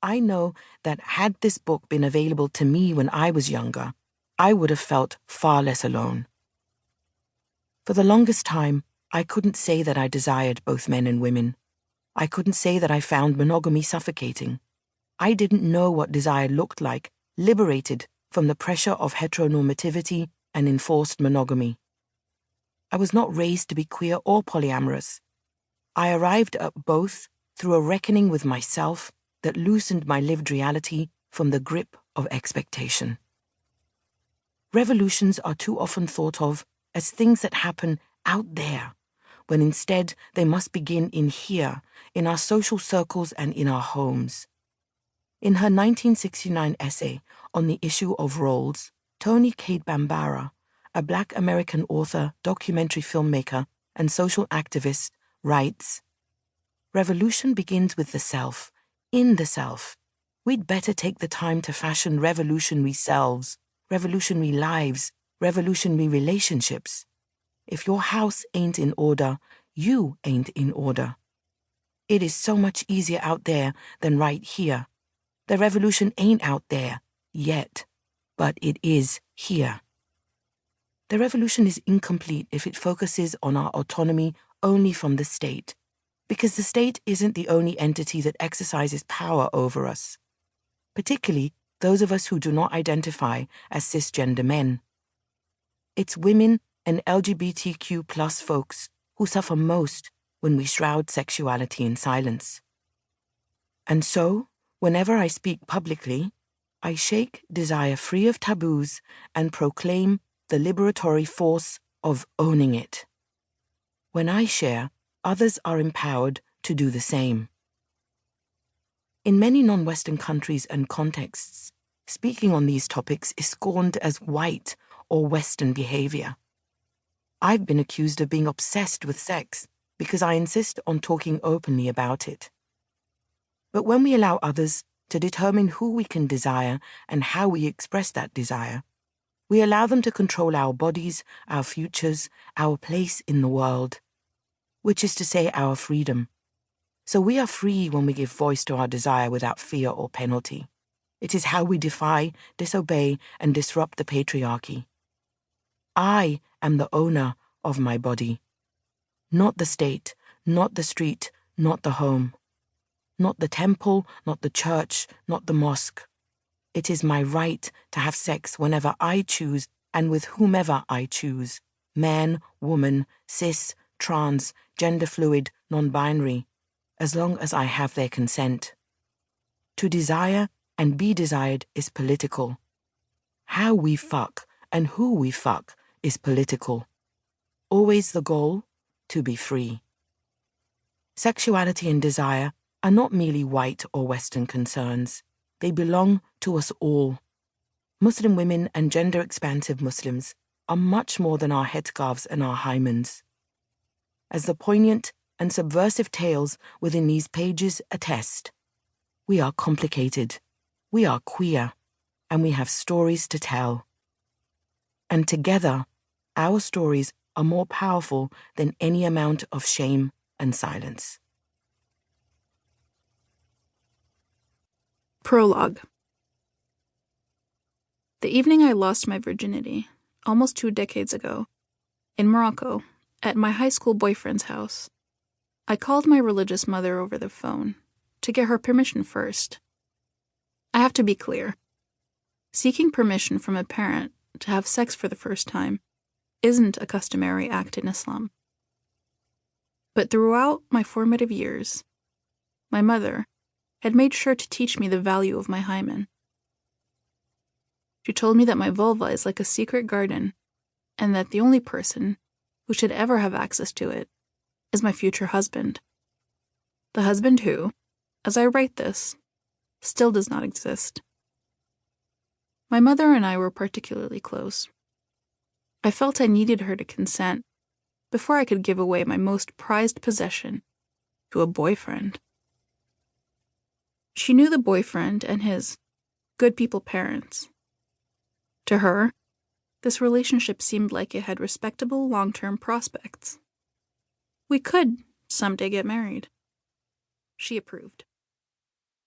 I know that had this book been available to me when I was younger, I would have felt far less alone. For the longest time, I couldn't say that I desired both men and women. I couldn't say that I found monogamy suffocating. I didn't know what desire looked like, liberated from the pressure of heteronormativity and enforced monogamy. I was not raised to be queer or polyamorous. I arrived at both through a reckoning with myself that loosened my lived reality from the grip of expectation. Revolutions are too often thought of as things that happen out there, when instead they must begin in here, in our social circles and in our homes. In her 1969 essay on the issue of roles, Toni Cade Bambara, a Black American author, documentary filmmaker, and social activist, writes, "Revolution begins with the self, in the self. We'd better take the time to fashion revolutionary selves, revolutionary lives, revolutionary relationships. If your house ain't in order, you ain't in order. It is so much easier out there than right here. The revolution ain't out there yet, but it is here. The revolution is incomplete if it focuses on our autonomy only from the state, because the state isn't the only entity that exercises power over us, particularly those of us who do not identify as cisgender men. It's women and LGBTQ+ folks who suffer most when we shroud sexuality in silence. And so, whenever I speak publicly, I shake desire free of taboos and proclaim the liberatory force of owning it. When I share, others are empowered to do the same. In many non-Western countries and contexts, speaking on these topics is scorned as white or Western behavior. I've been accused of being obsessed with sex because I insist on talking openly about it. But when we allow others to determine who we can desire and how we express that desire, we allow them to control our bodies, our futures, our place in the world, which is to say our freedom. So we are free when we give voice to our desire without fear or penalty. It is how we defy, disobey, and disrupt the patriarchy. I am the owner of my body. Not the state, not the street, not the home. Not the temple, not the church, not the mosque. It is my right to have sex whenever I choose and with whomever I choose. Man, woman, cis, trans, gender fluid, non-binary, as long as I have their consent. To desire and be desired is political. How we fuck and who we fuck is political. Always the goal, to be free. Sexuality and desire are not merely white or Western concerns. They belong to us all. Muslim women and gender-expansive Muslims are much more than our headscarves and our hymens. As the poignant and subversive tales within these pages attest, we are complicated, we are queer, and we have stories to tell. And together, our stories are more powerful than any amount of shame and silence. Prologue. The evening I lost my virginity, almost 2 decades ago, in Morocco, at my high school boyfriend's house, I called my religious mother over the phone to get her permission first. I have to be clear. Seeking permission from a parent to have sex for the first time isn't a customary act in Islam. But throughout my formative years, my mother had made sure to teach me the value of my hymen. She told me that my vulva is like a secret garden, and that the only person who should ever have access to it is my future husband. The husband who, as I write this, still does not exist. My mother and I were particularly close. I felt I needed her to consent before I could give away my most prized possession to a boyfriend. She knew the boyfriend and his good people parents. To her, this relationship seemed like it had respectable long-term prospects. We could someday get married. She approved.